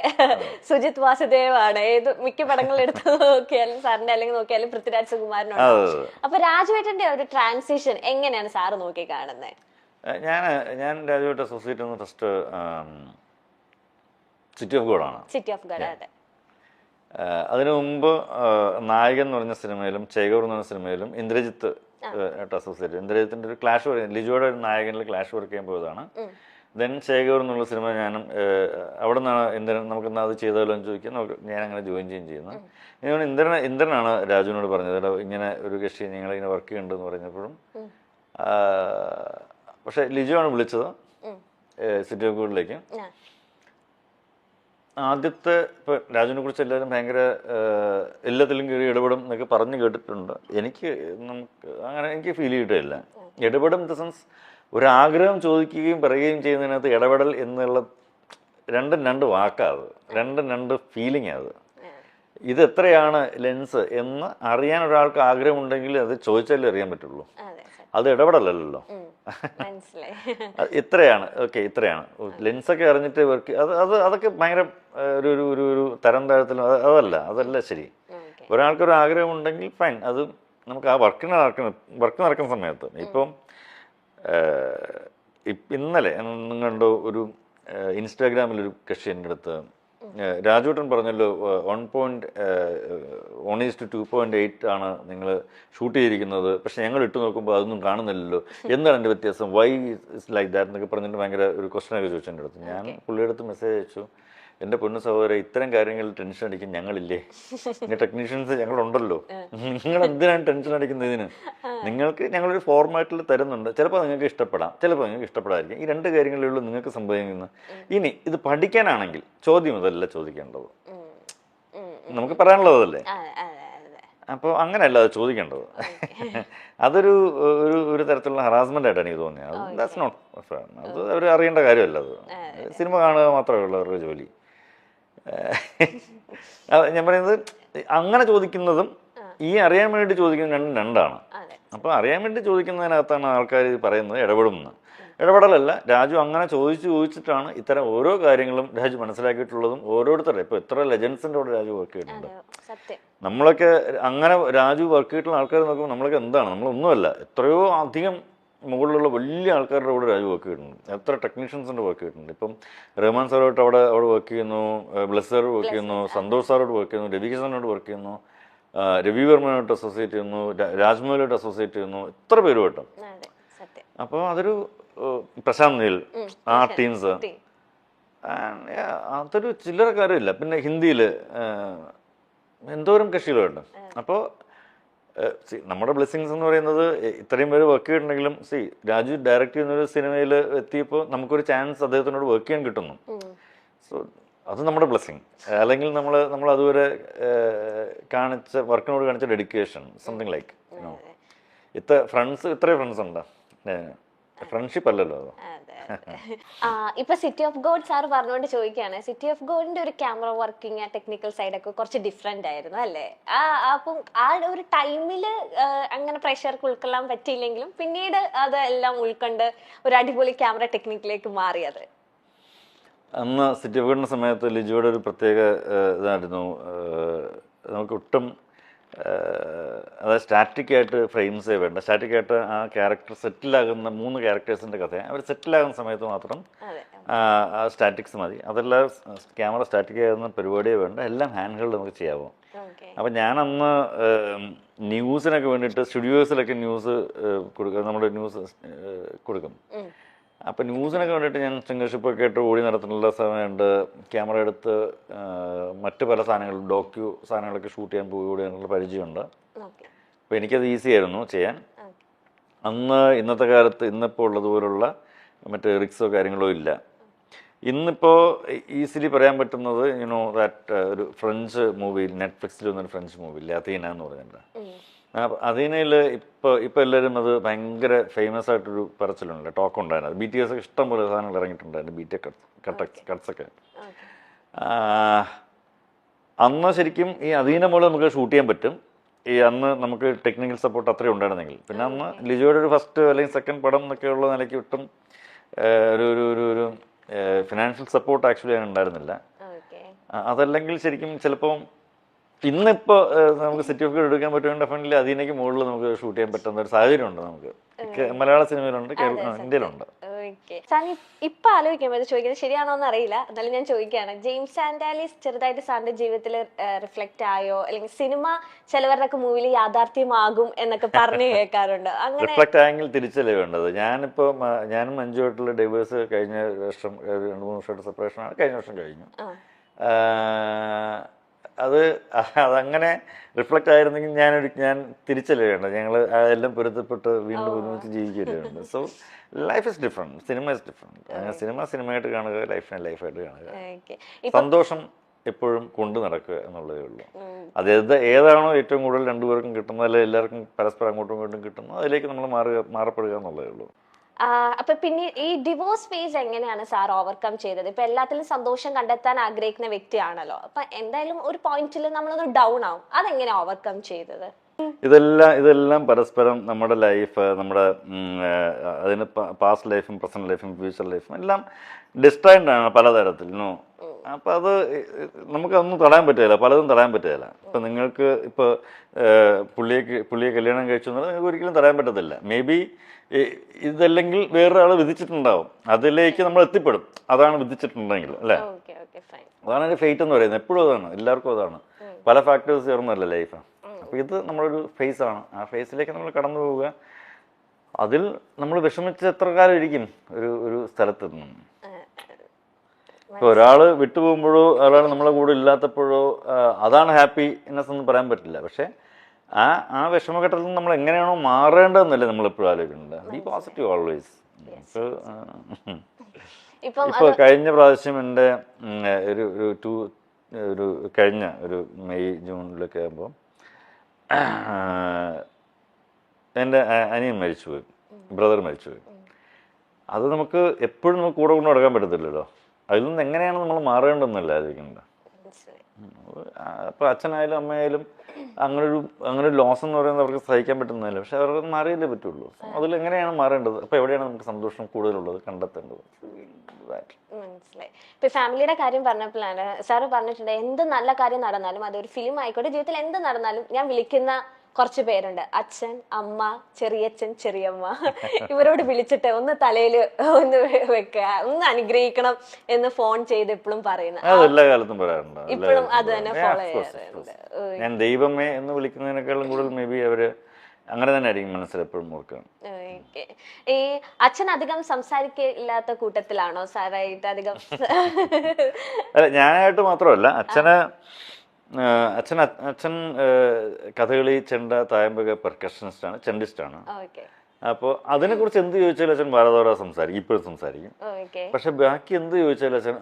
സുജിത് വാസുദേവാണ്. ഏത് മിക്ക പടങ്ങൾ എടുത്ത് നോക്കിയാലും സാറിന്റെ അല്ലെങ്കിൽ നോക്കിയാലും പൃഥ്വിരാജ് സുകുമാരനാണ്. അപ്പൊ രാജുവേട്ടന്റെ ഒരു ട്രാൻസിഷൻ എങ്ങനെയാണ് സാറ് നോക്കി കാണുന്നത്? ഞാൻ രാജുവേട്ട അസോസിയേറ്റ് ചെയ്യുന്ന ഫസ്റ്റ് സിറ്റി ഓഫ് ഗോഡാണ്. City of god. അതെ. അതിനു മുമ്പ് നായകൻ എന്ന് പറഞ്ഞ സിനിമയിലും ചേകൂർ എന്ന് പറഞ്ഞ സിനിമയിലും ഇന്ദ്രജിത്ത് ആയിട്ട് അസോസിയേറ്റ്. ഇന്ദ്രജിത്തിന്റെ ഒരു ക്ലാഷ് വർക്ക്, ലിജോയുടെ ഒരു നായകനിൽ ക്ലാഷ് വർക്ക് ചെയ്യാൻ പോയതാണ്. ദെൻ ചേകൂർ എന്നുള്ള സിനിമ ഞാനും അവിടെ നിന്നാണ് നമുക്കെന്താ അത് ചെയ്താലോ എന്ന് ചോദിക്കാൻ ഞാൻ അങ്ങനെ ജോയിൻ ചെയ്യുന്നത്. ഞാൻ ഇന്ദ്രനാണ് രാജുവിനോട് പറഞ്ഞത്, ഇങ്ങനെ ഒരു കക്ഷി ഞങ്ങളിങ്ങനെ വർക്ക് ചെയ്യുന്നുണ്ടെന്ന് പറഞ്ഞപ്പോഴും. പക്ഷെ ലിജോ ആണ് വിളിച്ചത് സിറ്റി ഓഫ് ഗോഡിലേക്ക്. ആദ്യത്തെ ഇപ്പോൾ രാജുവിനെ കുറിച്ച് എല്ലാവരും ഭയങ്കര എല്ലാത്തിലും കയറി ഇടപെടും എന്നൊക്കെ പറഞ്ഞു കേട്ടിട്ടുണ്ട്. എനിക്ക് ഫീൽ ചെയ്തിട്ടില്ല. ഇടപെടും ഇൻ ദ സെൻസ് ഒരാഗ്രഹം ചോദിക്കുകയും പറയുകയും ചെയ്യുന്നതിനകത്ത് ഇടപെടൽ എന്നുള്ള രണ്ട് വാക്കാണ്, രണ്ട് ഫീലിംഗ് അത്. ഇത് എത്രയാണ് ലെൻസ് എന്ന് അറിയാൻ ഒരാൾക്ക് ആഗ്രഹമുണ്ടെങ്കിൽ അത് ചോദിച്ചാലേ അറിയാൻ പറ്റുള്ളൂ. അത് ഇടപെടലല്ലോ. ഇത്രയാണ്, ഓക്കെ ഇത്രയാണ് ലെൻസൊക്കെ അറിഞ്ഞിട്ട് വർക്ക് അതൊക്കെ ഭയങ്കര ഒരു തരം താഴത്തിലും അതല്ല ശരി. ഒരാൾക്കൊരു ആഗ്രഹമുണ്ടെങ്കിൽ ഫൈൻ, അത് നമുക്ക് ആ വർക്ക് നടക്കുന്ന സമയത്ത്. ഇപ്പം ഇന്നലെ നിങ്ങളുടെ ഒരു ഇൻസ്റ്റാഗ്രാമിലൊരു കക്ഷി എൻ്റെ അടുത്ത് രാജുവേട്ടൻ പറഞ്ഞല്ലോ 1:2.8 ആണ് നിങ്ങൾ ഷൂട്ട് ചെയ്തിരിക്കുന്നത്, പക്ഷെ ഞങ്ങൾ ഇട്ട് നോക്കുമ്പോൾ അതൊന്നും കാണുന്നില്ലല്ലോ, എന്താണ് എൻ്റെ വ്യത്യാസം, വൈ ഇസ് ലൈക്ക് ദാറ്റ് എന്നൊക്കെ പറഞ്ഞിട്ട് ഭയങ്കര ഒരു ക്വസ്റ്റനൊക്കെ ചോദിച്ചു എൻ്റെ അടുത്ത്. ഞാൻ പുള്ളിയുടെ അടുത്ത് മെസ്സേജ് അയച്ചു, എൻ്റെ പൊന്നു സഹോദരൻ ഇത്തരം കാര്യങ്ങളിൽ ടെൻഷൻ അടിക്കും ഞങ്ങളില്ലേ, ഇനി ടെക്നീഷ്യൻസ് ഞങ്ങളുണ്ടല്ലോ, നിങ്ങൾ എന്തിനാണ് ടെൻഷൻ അടിക്കുന്നത് ഇതിന്? നിങ്ങൾക്ക് ഞങ്ങളൊരു ഫോർമാറ്റിൽ തരുന്നുണ്ട്, ചിലപ്പോൾ നിങ്ങൾക്ക് ഇഷ്ടപ്പെടാം, ചിലപ്പോൾ നിങ്ങൾക്ക് ഇഷ്ടപ്പെടാതിരിക്കും. ഈ രണ്ട് കാര്യങ്ങളിലുള്ള നിങ്ങൾക്ക് സംഭവിക്കുന്നത്. ഇനി ഇത് പഠിക്കാനാണെങ്കിൽ ചോദ്യം ഇതല്ല ചോദിക്കേണ്ടത്, നമുക്ക് പറയാനുള്ളതല്ലേ. അപ്പോൾ അങ്ങനെയല്ല അത് ചോദിക്കേണ്ടത്. അതൊരു ഒരു തരത്തിലുള്ള ഹറാസ്മെന്റ് ആയിട്ടാണ് എനിക്ക് തോന്നിയത്. അത് ദാറ്റ്സ് നോട്ട് ഫെയർ. അത് അവർ അറിയേണ്ട കാര്യമല്ല. അത് സിനിമ കാണുക മാത്രമേ ഉള്ളൂ അവരുടെ ജോലി. ഞാൻ പറയുന്നത് അങ്ങനെ ചോദിക്കുന്നതും ഈ അറിയാൻ വേണ്ടി ചോദിക്കുന്നതും രണ്ടും രണ്ടാണ്. അപ്പോൾ അറിയാൻ വേണ്ടി ചോദിക്കുന്നതിനകത്താണ് ആൾക്കാർ പറയുന്നത് ഇടപെടുന്നത്. ഇടപെടലല്ല, രാജു അങ്ങനെ ചോദിച്ചിട്ടാണ് ഇത്തരം ഓരോ കാര്യങ്ങളും രാജു മനസ്സിലാക്കിയിട്ടുള്ളതും. ഓരോരുത്തരുടെ ഇപ്പോൾ എത്ര ലെജൻസിൻ്റെ കൂടെ രാജു വർക്ക് ചെയ്തിട്ടുണ്ട്. നമ്മളൊക്കെ അങ്ങനെ രാജു വർക്ക് ചെയ്തിട്ടുള്ള ആൾക്കാർ നോക്കുമ്പോൾ നമ്മളൊക്കെ എന്താണ്, നമ്മളൊന്നുമല്ല, എത്രയോ അധികം മുകളിലുള്ള വലിയ ആൾക്കാരുടെ കൂടെ രാജു വർക്ക് ചെയ്തിട്ടുണ്ട്. എത്ര ടെക്നീഷ്യൻസിൻ്റെ വർക്ക് ചെയ്തിട്ടുണ്ട്. ഇപ്പം റഹ്മാൻ സാറോട്ട് അവിടെ വർക്ക് ചെയ്യുന്നു, ബ്ലസ് സാറോട് വർക്ക് ചെയ്യുന്നു, സന്തോഷ് സാറോട് വർക്ക് ചെയ്യുന്നു, രവി കിഷനോട് വർക്ക് ചെയ്യുന്നു, രവി വർമ്മയോട്ട് അസോസിയേറ്റ് ചെയ്യുന്നു, രാജ്മോഹനോട്ട് അസോസിയേറ്റ് ചെയ്യുന്നു, എത്ര പേരും കേട്ടോ. അപ്പോൾ അതൊരു പ്രശാന്ത് നീൽ, ആ ടീംസ്, അതൊരു ചില്ലറ കാര്യമില്ല. പിന്നെ ഹിന്ദിയിൽ എന്തോരം കക്ഷികളുണ്ട്. അപ്പോൾ നമ്മുടെ ബ്ലെസ്സിങ്സ് എന്ന് പറയുന്നത് ഇത്രയും പേര് വർക്ക് ചെയ്തിട്ടുണ്ടെങ്കിലും രാജു ഡയറക്റ്റ് ചെയ്യുന്നൊരു സിനിമയിൽ എത്തിയപ്പോൾ നമുക്കൊരു ചാൻസ് അദ്ദേഹത്തിനോട് വർക്ക് ചെയ്യാൻ കിട്ടുന്നു. സോ അത് നമ്മുടെ ബ്ലെസ്സിങ്. അല്ലെങ്കിൽ നമ്മൾ അതുവരെ വർക്കിനോട് കാണിച്ച ഡെഡിക്കേഷൻ, സംതിങ് ലൈക്ക് ഇത്രയും ഫ്രണ്ട്സ് ഉണ്ടോ? ഫ്രണ്ട്ഷിപ്പ് അല്ലല്ലോ അത്. ഇപ്പൊ സിറ്റി ഓഫ് ഗോഡ് സാർ പറഞ്ഞുകൊണ്ട് ചോദിക്കുകയാണ്, സിറ്റി ഓഫ് ഗോഡിന്റെ ഒരു ക്യാമറ വർക്കിംഗ് ടെക്നിക്കൽ സൈഡൊക്കെ കുറച്ച് ഡിഫറെന്റ് ആയിരുന്നു അല്ലേ? അപ്പം ആ ഒരു ടൈമില് അങ്ങനെ പ്രഷർക്ക് ഉൾക്കൊള്ളാൻ പറ്റിയില്ലെങ്കിലും പിന്നീട് അത് എല്ലാം ഉൾക്കൊണ്ട് ഒരു അടിപൊളി ക്യാമറ ടെക്നിക്കിലേക്ക് മാറിയത്. അന്ന് സിറ്റി ഓഫ് ഗോഡിന്റെ സമയത്ത് ലിജോയുടെ ഒരു പ്രത്യേക ഇതായിരുന്നു, നമുക്ക് ഒട്ടും അതായത് സ്റ്റാറ്റിക്കായിട്ട് ഫ്രെയിംസേ വേണ്ട. സ്റ്റാറ്റിക്കായിട്ട് ആ ക്യാരക്ടർ സെറ്റിലാകുന്ന 3 ക്യാരക്ടേഴ്സിൻ്റെ കഥ അവർ സെറ്റിലാകുന്ന സമയത്ത് മാത്രം ആ സ്റ്റാറ്റിക്സ് മതി. അതെല്ലാം ക്യാമറ സ്റ്റാറ്റിക് ആകുന്ന പരിപാടിയേ വേണ്ട, എല്ലാം ഹാൻഡ് ഹോൾഡ് നമുക്ക് ചെയ്യാമോ. അപ്പം ഞാനന്ന് ന്യൂസിനൊക്കെ വേണ്ടിയിട്ട് സ്റ്റുഡിയോസിലൊക്കെ ന്യൂസ് കൊടുക്കുക, നമ്മുടെ ന്യൂസ് കൊടുക്കും. അപ്പം ന്യൂസിനൊക്കെ വേണ്ടിയിട്ട് ഞാൻ സിംഗർഷിപ്പൊക്കെ ആയിട്ട് ഓടി നടത്തുന്നുള്ള സമയമുണ്ട്. ക്യാമറ എടുത്ത് മറ്റ് പല സാധനങ്ങളും സാധനങ്ങളൊക്കെ ഷൂട്ട് ചെയ്യാൻ ഓടി എന്നുള്ള പരിചയമുണ്ട്. അപ്പോൾ എനിക്കത് ഈസി ആയിരുന്നു ചെയ്യാൻ. അന്ന് ഇന്നത്തെ കാലത്ത് ഇന്നിപ്പോൾ ഉള്ളതുപോലുള്ള മറ്റ് റിക്സോ കാര്യങ്ങളോ ഇല്ല. ഇന്നിപ്പോൾ ഈസിലി പറയാൻ പറ്റുന്നത് ദാറ്റ് ഒരു ഫ്രഞ്ച് മൂവി, നെറ്റ്ഫ്ലിക്സിൽ വന്നൊരു ഫ്രഞ്ച് മൂവി ഇല്ലേ, അഥീന എന്ന് പറഞ്ഞിട്ടുണ്ട്. അഥീനയിൽ ഇപ്പോൾ എല്ലാവരും അത് ഭയങ്കര ഫേമസ് ആയിട്ടൊരു പറച്ചിലുണ്ട്, ടോക്ക് ഉണ്ടായിരുന്നു. BTS ഒക്കെ ഇഷ്ടം പോലെ സാധനങ്ങൾ ഇറങ്ങിയിട്ടുണ്ടായിരുന്നു, BTS കട്ട്സൊക്കെ. അന്ന് ശരിക്കും ഈ അധീന മൂലം നമുക്ക് ഷൂട്ട് ചെയ്യാൻ പറ്റും. അന്ന് നമുക്ക് ടെക്നിക്കൽ സപ്പോർട്ട് അത്രയും ഉണ്ടായിരുന്നെങ്കിൽ. പിന്നെ അന്ന് ലിജോയുടെ ഒരു ഫസ്റ്റ് അല്ലെങ്കിൽ സെക്കൻഡ് പടം എന്നൊക്കെയുള്ള നിലയ്ക്ക് ഒട്ടും ഒരു ഫിനാൻഷ്യൽ സപ്പോർട്ട് ആക്ച്വലി അങ്ങനെ ഉണ്ടായിരുന്നില്ല. അതല്ലെങ്കിൽ ശരിക്കും ചിലപ്പോൾ ഇന്നിപ്പോൾ നമുക്ക് സിറ്റി ഓഫ് ഗോഡ് എടുക്കാൻ പറ്റുമെങ്കിൽ ഡെഫിനറ്റ്ലി അതിനേക്ക് മുകളിൽ നമുക്ക് ഷൂട്ട് ചെയ്യാൻ പറ്റുന്ന ഒരു സാഹചര്യമുണ്ട്. നമുക്ക് മലയാള സിനിമയിലുണ്ട്, ഇന്ത്യയിലുണ്ട്. ഇപ്പൊ ആലോചിക്കുമ്പോൾ ഇത് ചോദിക്കുന്നത് ശരിയാണോ എന്ന് അറിയില്ല, എന്നാലും ഞാൻ ചോദിക്കുകയാണ്, ജെയിംസ് ആൻഡ് ആലീസ് ചെറുതായിട്ട് സാറിന്റെ ജീവിതത്തിൽ റിഫ്ലക്ട് ആയോ, അല്ലെങ്കിൽ സിനിമ ചിലവരുടെ മൂവിയിൽ യാഥാർത്ഥ്യമാകും എന്നൊക്കെ പറഞ്ഞു കേൾക്കാറുണ്ട്. അങ്ങനെ റിഫ്ലക്ട് ആയെങ്കിൽ തിരിച്ചല്ലേ വേണ്ടത്. ഞാനും മഞ്ജുവായിട്ടുള്ള ഡൈവേഴ്സ് കഴിഞ്ഞ വർഷം 2-3 വർഷമായിട്ട് സെപ്പറേഷനാണ്, കഴിഞ്ഞ വർഷം കഴിഞ്ഞു. അതങ്ങനെ റിഫ്ലക്റ്റ് ആയിരുന്നെങ്കിൽ ഞാൻ തിരിച്ചല്ലേ വേണ്ടത്. ഞങ്ങൾ അതെല്ലാം പൊരുത്തപ്പെട്ട് വീണ്ടും ഒരുമിച്ച് ജീവിക്കുകയുണ്ട്. So life is different, cinema is different. സിനിമയായിട്ട് കാണുക, ലൈഫായിട്ട് കാണുക. സന്തോഷം എപ്പോഴും കൊണ്ടു നടക്കുക എന്നുള്ളതേ ഉള്ളൂ. ഏതാണോ ഏറ്റവും കൂടുതൽ രണ്ടുപേർക്കും കിട്ടുന്നത്, അല്ലെങ്കിൽ എല്ലാവർക്കും പരസ്പരം അങ്ങോട്ടും ഇങ്ങോട്ടും കിട്ടുന്നത്, അതിലേക്ക് നമ്മൾ മാറപ്പെടുക എന്നുള്ളതേ ഉള്ളൂ. അപ്പൊ പിന്നെ ഈ ഡിവോഴ്സ് ഫേസ് എങ്ങനെയാണ് സാർ ഓവർകം ചെയ്തത്? ഇപ്പൊ എല്ലാത്തിലും സന്തോഷം കണ്ടെത്താൻ ആഗ്രഹിക്കുന്ന വ്യക്തിയാണല്ലോ, അപ്പൊ എന്തായാലും ഒരു പോയിന്റിൽ നമ്മളൊന്ന് ഡൗൺ ആവും, അതെങ്ങനെ ഓവർകം ചെയ്തത്? ഇതെല്ലാം പരസ്പരം നമ്മുടെ ലൈഫ്, നമ്മുടെ അതിന് പാസ്റ്റ് ലൈഫും പ്രസന്റ് ലൈഫും ഫ്യൂച്ചർ ലൈഫും എല്ലാം ഡിസ്ട്രൈൻഡ് ആണ് പലതരത്തിലും. അപ്പം അത് നമുക്കൊന്നും തടയാൻ പറ്റുകയില്ല, പലതും തടയാൻ പറ്റുകയില്ല. ഇപ്പം നിങ്ങൾക്ക് ഇപ്പോൾ പുള്ളിയെ കല്യാണം കഴിച്ചു എന്നുള്ളത് നിങ്ങൾക്ക് ഒരിക്കലും തടയാൻ പറ്റത്തില്ല. മേ ബി ഇതല്ലെങ്കിൽ വേറൊരാൾ വിധിച്ചിട്ടുണ്ടാവും, അതിലേക്ക് നമ്മൾ എത്തിപ്പെടും. അതാണ് വിധിച്ചിട്ടുണ്ടെങ്കിൽ അല്ലേ, അതാണ് ഒരു ഫേറ്റ് എന്ന് പറയുന്നത്. എപ്പോഴും അതാണ്, എല്ലാവർക്കും അതാണ്. പല ഫാക്ടേഴ്സ് ചേർന്നല്ലേ ലൈഫ്. അപ്പോൾ ഇത് നമ്മളൊരു ഫേസാണ്, ആ ഫേസിലേക്ക് നമ്മൾ കടന്നു പോവുക. അതിൽ നമ്മൾ വിഷമിച്ച് എത്ര കാലം ഇരിക്കും ഒരു സ്ഥലത്ത് നിന്നും. ഇപ്പോൾ ഒരാൾ വിട്ടുപോകുമ്പോഴോ ഒരാൾ നമ്മളെ കൂടെ ഇല്ലാത്തപ്പോഴോ അതാണ് ഹാപ്പിനെസ് എന്ന് പറയാൻ പറ്റില്ല. പക്ഷെ ആ വിഷമഘട്ടത്തിൽ നിന്ന് നമ്മൾ എങ്ങനെയാണോ മാറേണ്ടതെന്നല്ലേ നമ്മളെപ്പോഴും ആലോചിക്കുന്നുണ്ട്. B positive always. ഇപ്പോൾ കഴിഞ്ഞ പ്രാവശ്യം എൻ്റെ ഒരു കഴിഞ്ഞ ഒരു മെയ് ജൂണിലൊക്കെ ആകുമ്പോൾ എൻ്റെ അനിയൻ മരിച്ചുപോയി, ബ്രദർ മരിച്ചുപോയി. അത് നമുക്ക് എപ്പോഴും നമുക്ക് കൂടെ കൊണ്ട് നടക്കാൻ പറ്റത്തില്ലല്ലോ. അതിൽ നിന്ന് എങ്ങനെയാണ് നമ്മൾ മാറേണ്ടതെന്നല്ല ആലോചിക്കുന്നത്. അപ്പോൾ അച്ഛനായാലും അമ്മയായാലും അങ്ങനൊരു ലോസ് എന്ന് പറയുന്നത് അവർക്ക് സഹിക്കാൻ പറ്റുന്നതല്ല. പക്ഷെ അവർക്ക് മാറിയല്ലേ പറ്റുള്ളൂ. അതിൽ എങ്ങനെയാണ് മാറേണ്ടത്, അപ്പോൾ എവിടെയാണ് നമുക്ക് സന്തോഷം കൂടുതലുള്ളത് കണ്ടെത്തേണ്ടത്. മനസ്സിലായി. ഇപ്പൊ ഫാമിലിയുടെ കാര്യം പറഞ്ഞപ്പോഴാണ് സാറ് പറഞ്ഞിട്ടുണ്ട്, എന്ത് നല്ല കാര്യം നടന്നാലും അതൊരു ഫിലിം ആയിക്കോട്ടെ, ജീവിതത്തിൽ എന്ത് നടന്നാലും ഞാൻ വിളിക്കുന്ന കുറച്ച് പേരുണ്ട്. അച്ഛൻ, അമ്മ, ചെറിയച്ഛൻ, ചെറിയമ്മ. ഇവരോട് വിളിച്ചിട്ട് ഒന്ന് തലയില് ഒന്ന് വെക്കുക, ഒന്ന് അനുഗ്രഹിക്കണം എന്ന് ഫോൺ ചെയ്ത് എപ്പോഴും പറയുന്നത് എല്ലാ കാലത്തും പറയാറുണ്ട്. ഇപ്പോഴും അത് തന്നെ ഫോളോ ചെയ്യാറുണ്ട്. ഞാൻ ദൈവമേ എന്ന് വിളിക്കുന്നതിനേക്കാളും കൂടുതൽ മേ ബി അവര് അങ്ങനെ തന്നെ ആയിരിക്കും മനസ്സിലെപ്പോഴും ഓർക്കുക. ഈ അച്ഛൻ അധികം സംസാരിക്കില്ലാത്ത കൂട്ടത്തിലാണോ സാറായിട്ട് അധികം? അല്ല, ഞാനായിട്ട് മാത്രമല്ല, അച്ഛൻ കഥകളി, ചെണ്ട, തായമ്പക പെർക്കഷനിസ്റ്റാണ്, ചെണ്ടിസ്റ്റാണ്. അപ്പോൾ അതിനെക്കുറിച്ച് എന്ത് ചോദിച്ചാലും അച്ഛൻ ഭാരതോടെ സംസാരിക്കും, ഇപ്പോഴും സംസാരിക്കും. പക്ഷെ ബാക്കി എന്ത് ചോദിച്ചാലും അച്ഛൻ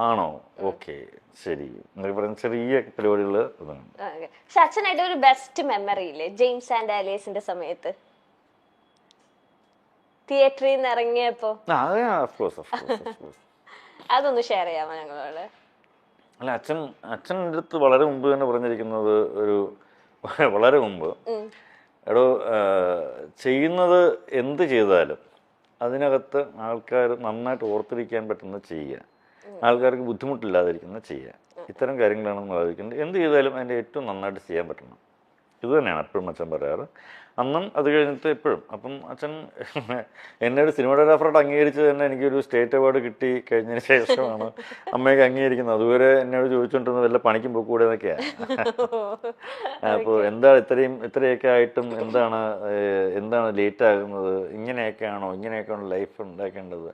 ആണോ, ഓക്കെ, ശരി എന്നൊക്കെ പറയുന്ന ചെറിയ പരിപാടികൾ. പക്ഷെ അച്ഛനായിട്ട് ഒരു ബെസ്റ്റ് മെമ്മറി ഇല്ലേ ജെയിംസ് ആൻഡ് ആലിയസിന്റെ സമയത്ത് തിയേറ്ററിൽ നിന്ന് ഇറങ്ങിയപ്പോ? അതൊന്ന് ഷെയർ ചെയ്യാമോ ഞങ്ങളോട്? അല്ല, അച്ഛൻ്റെ അടുത്ത് വളരെ മുമ്പ് തന്നെ പറഞ്ഞിരിക്കുന്നത്, വളരെ മുമ്പ്, എടോ ചെയ്യുന്നത് എന്ത് ചെയ്താലും അതിനകത്ത് ആൾക്കാർ നന്നായിട്ട് ഓർത്തിരിക്കാൻ പറ്റുന്നത് ചെയ്യുക, ആൾക്കാർക്ക് ബുദ്ധിമുട്ടില്ലാതിരിക്കുന്നത് ചെയ്യുക. ഇത്തരം കാര്യങ്ങളാണെന്ന് ആലോചിക്കുന്നത്. എന്ത് ചെയ്താലും അതിൻ്റെ ഏറ്റവും നന്നായിട്ട് ചെയ്യാൻ പറ്റണം. ഇത് തന്നെയാണ് എപ്പോഴും അച്ഛൻ പറയാറ്. അന്നും അത് കഴിഞ്ഞിട്ട് എപ്പോഴും. അപ്പം അച്ഛൻ എന്നെ ഒരു സിനിമാറ്റോഗ്രാഫറായിട്ട് അംഗീകരിച്ചത് തന്നെ എനിക്കൊരു സ്റ്റേറ്റ് അവാർഡ് കിട്ടി കഴിഞ്ഞതിന് ശേഷമാണ് അമ്മയൊക്കെ അംഗീകരിക്കുന്നത്. അതുവരെ എന്നോട് ചോദിച്ചുകൊണ്ടിരുന്നത് വല്ല പണിക്കും പോക്കൂടെ എന്നൊക്കെയാണ്. അപ്പോൾ എന്താണ് ഇത്രയൊക്കെ ആയിട്ടും എന്താണ് ലേറ്റ് ആകുന്നത്, ഇങ്ങനെയൊക്കെയാണോ ലൈഫ് ഉണ്ടാക്കേണ്ടത്,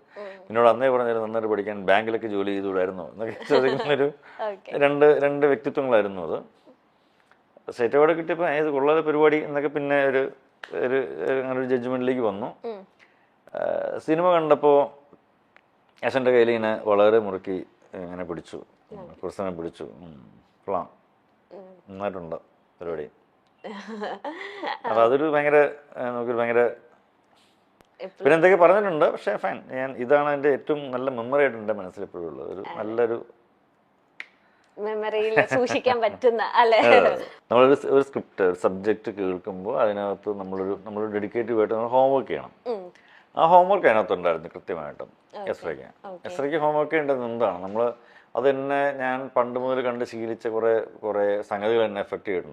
എന്നോട് അന്നേ പറഞ്ഞാൽ നന്നായിട്ട് പഠിക്കാൻ ബാങ്കിലൊക്കെ ജോലി ചെയ്തുകൂടായിരുന്നോ എന്നൊക്കെ ചോദിക്കുന്നൊരു രണ്ട് വ്യക്തിത്വങ്ങളായിരുന്നു അത്. സ്റ്റേറ്റ് അവാർഡ് കിട്ടിയപ്പോൾ ഇത് കൊള്ളാതെ പരിപാടി എന്നൊക്കെ പിന്നെ അങ്ങനെ ഒരു ജഡ്ജ്മെന്റിലേക്ക് വന്നു. സിനിമ കണ്ടപ്പോൾ അച്ഛൻ്റെ കയ്യിൽ ഇങ്ങനെ വളരെ മുറുക്കി ഇങ്ങനെ പിടിച്ചു, കുറച്ചനെ പിടിച്ചു. കൊള്ളാം, നന്നായിട്ടുണ്ട് പരിപാടി. അപ്പൊ അതൊരു നമുക്കൊരു ഭയങ്കര പിന്നെ എന്തൊക്കെ പറഞ്ഞിട്ടുണ്ട്. പക്ഷേ ഫൈൻ, ഇതാണ് എൻ്റെ ഏറ്റവും നല്ല മെമ്മറി ആയിട്ട് എൻ്റെ മനസ്സിലെപ്പോഴും ഉള്ളത്. ഒരു നല്ലൊരു മെമ്മറിയിൽ സൂക്ഷിക്കാൻ പറ്റുന്ന അല്ലേ? നമ്മളൊരു സ്ക്രിപ്റ്റ്, ഒരു സബ്ജക്റ്റ് കേൾക്കുമ്പോൾ അതിനകത്ത് നമ്മളൊരു ഡെഡിക്കേറ്റീവ് ആയിട്ട് നമ്മൾ ഹോംവർക്ക് ചെയ്യണം. ആ ഹോംവർക്ക് അതിനകത്തുണ്ടായിരുന്നു കൃത്യമായിട്ടും. എസ്രയ്ക്ക് ഹോംവർക്ക് ഉണ്ടെന്ന് എന്താണ് അത് തന്നെ ഞാൻ പണ്ട് മുതൽ കണ്ട് ശീലിച്ച കുറേ സംഗതികൾ എന്നെ എഫക്റ്റ് ചെയ്തിട്ടുണ്ട്.